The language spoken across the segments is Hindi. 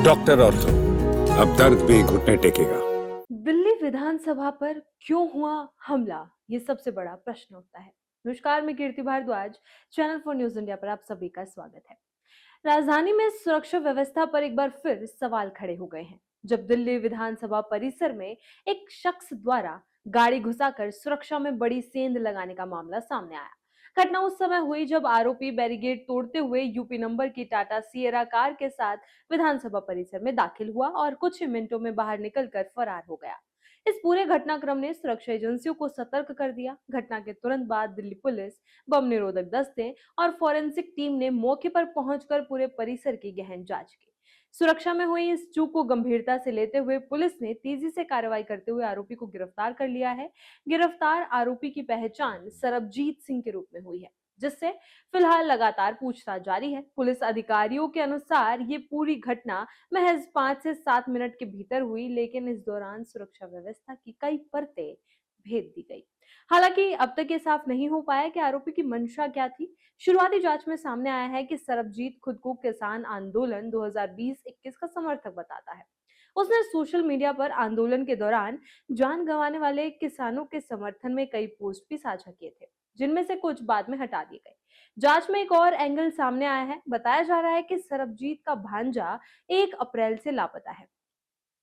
डॉक्टर ऑर्थो, अब दर्द भी घुटने टेकेगा। दिल्ली विधानसभा पर क्यों हुआ हमला, ये सबसे बड़ा प्रश्न होता है। नमस्कार, मैं Kirti Bhardwaj, channel for news India पर आप सभी का स्वागत है। राजधानी में सुरक्षा व्यवस्था पर एक बार फिर सवाल खड़े हो गए हैं, जब दिल्ली विधानसभा परिसर में एक शख्स द्वारा गाड़ी घुसाकर सुरक्षा में बड़ी सेंध लगाने का मामला सामने आया। घटना उस समय हुई जब आरोपी बैरिकेड तोड़ते हुए यूपी नंबर की टाटा सिएरा कार के साथ विधानसभा परिसर में दाखिल हुआ और कुछ ही मिनटों में बाहर निकलकर फरार हो गया। इस पूरे घटनाक्रम ने सुरक्षा एजेंसियों को सतर्क कर दिया। घटना के तुरंत बाद दिल्ली पुलिस, बम निरोधक दस्ते और फॉरेंसिक टीम ने मौके पर पहुंचकर पूरे परिसर की गहन जांच की। सुरक्षा में हुई इस चूक को गंभीरता से लेते हुए पुलिस ने तेजी से कार्रवाई करते हुए आरोपी को गिरफ्तार कर लिया है। गिरफ्तार आरोपी की पहचान सरबजीत सिंह के रूप में हुई है, जिससे फिलहाल लगातार पूछताछ जारी है। पुलिस अधिकारियों के अनुसार ये पूरी घटना महज 5 से 7 मिनट के भीतर हुई, लेकिन इस दौरान सुरक्षा व्यवस्था की कई परतें भेद दी गई। हालांकि अब तक ये साफ नहीं हो पाया कि आरोपी की मंशा क्या थी। शुरुआती जांच में सामने आया है कि सरबजीत खुद को किसान आंदोलन 2020-21 का समर्थक बताता है। उसने सोशल मीडिया पर आंदोलन के दौरान जान गंवाने वाले किसानों के समर्थन में कई पोस्ट भी साझा किए थे, जिनमें से कुछ बाद में हटा दिए गए। जांच में एक और एंगल सामने आया है। बताया जा रहा है कि सरबजीत का भांजा 1 अप्रैल से लापता है,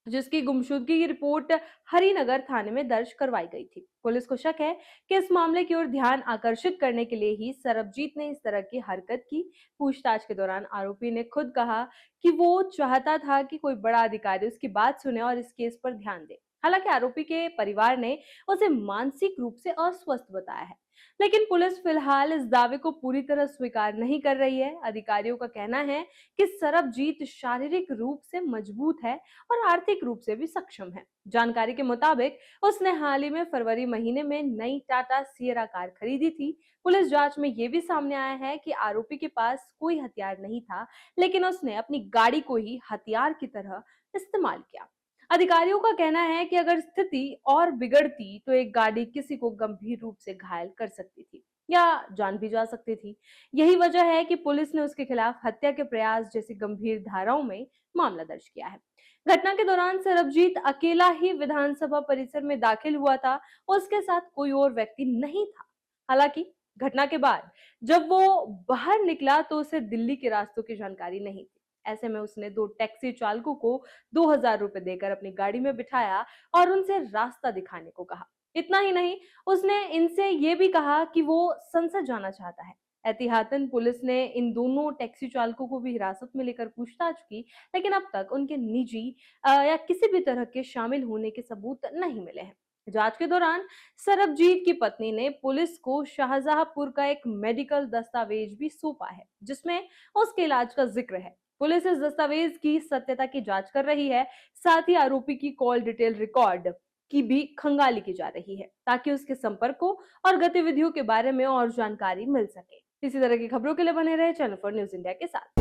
जिसकी गुमशुदगी की रिपोर्ट हरिनगर थाने में दर्ज करवाई गई थी। पुलिस को शक है कि इस मामले की ओर ध्यान आकर्षित करने के लिए ही सरबजीत ने इस तरह की हरकत की। पूछताछ के दौरान आरोपी ने खुद कहा कि वो चाहता था कि कोई बड़ा अधिकारी उसकी बात सुने और इस केस पर ध्यान दे। हालांकि आरोपी के परिवार ने उसे मानसिक रूप से अस्वस्थ बताया है, लेकिन पुलिस फिलहाल इस दावे को पूरी तरह स्वीकार नहीं कर रही है। अधिकारियों का कहना है कि सरबजीत शारीरिक रूप से मजबूत है और आर्थिक रूप से भी सक्षम है। जानकारी के मुताबिक उसने हाल ही में फरवरी महीने में नई टाटा सिएरा कार खरीदी थी। पुलिस जांच में यह भी सामने आया है कि आरोपी के पास कोई हथियार नहीं था, लेकिन उसने अपनी गाड़ी को ही हथियार की तरह इस्तेमाल किया। अधिकारियों का कहना है कि अगर स्थिति और बिगड़ती तो एक गाड़ी किसी को गंभीर रूप से घायल कर सकती थी या जान भी जा सकती थी। यही वजह है कि पुलिस ने उसके खिलाफ हत्या के प्रयास जैसी गंभीर धाराओं में मामला दर्ज किया है। घटना के दौरान सरबजीत अकेला ही विधानसभा परिसर में दाखिल हुआ था, उसके साथ कोई और व्यक्ति नहीं था। हालांकि घटना के बाद जब वो बाहर निकला तो उसे दिल्ली के रास्तों की जानकारी नहीं थी। ऐसे में उसने 2 टैक्सी चालकों को 2000 रुपए देकर अपनी गाड़ी में बिठाया और उनसे रास्ता दिखाने को कहा। इतना ही नहीं, उसने इनसे ये भी कहा कि वो संसद जाना चाहता है। एहतियातन पुलिस ने इन दोनों टैक्सी चालकों को भी हिरासत में लेकर पूछताछ की, लेकिन अब तक उनके निजी या किसी भी तरह के शामिल होने के सबूत नहीं मिले हैं। जांच के दौरान सरबजीत की पत्नी ने पुलिस को शाहजहांपुर का एक मेडिकल दस्तावेज भी सौंपा है, जिसमें उसके इलाज का जिक्र है। पुलिस इस दस्तावेज की सत्यता की जांच कर रही है। साथ ही आरोपी की कॉल डिटेल रिकॉर्ड की भी खंगाली की जा रही है, ताकि उसके संपर्कों और गतिविधियों के बारे में और जानकारी मिल सके। इसी तरह की खबरों के लिए बने रहे चैनल फॉर न्यूज इंडिया के साथ।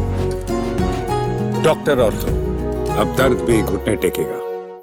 डॉक्टर ऑर्थो, अब दर्द भी घुटने टेकेगा।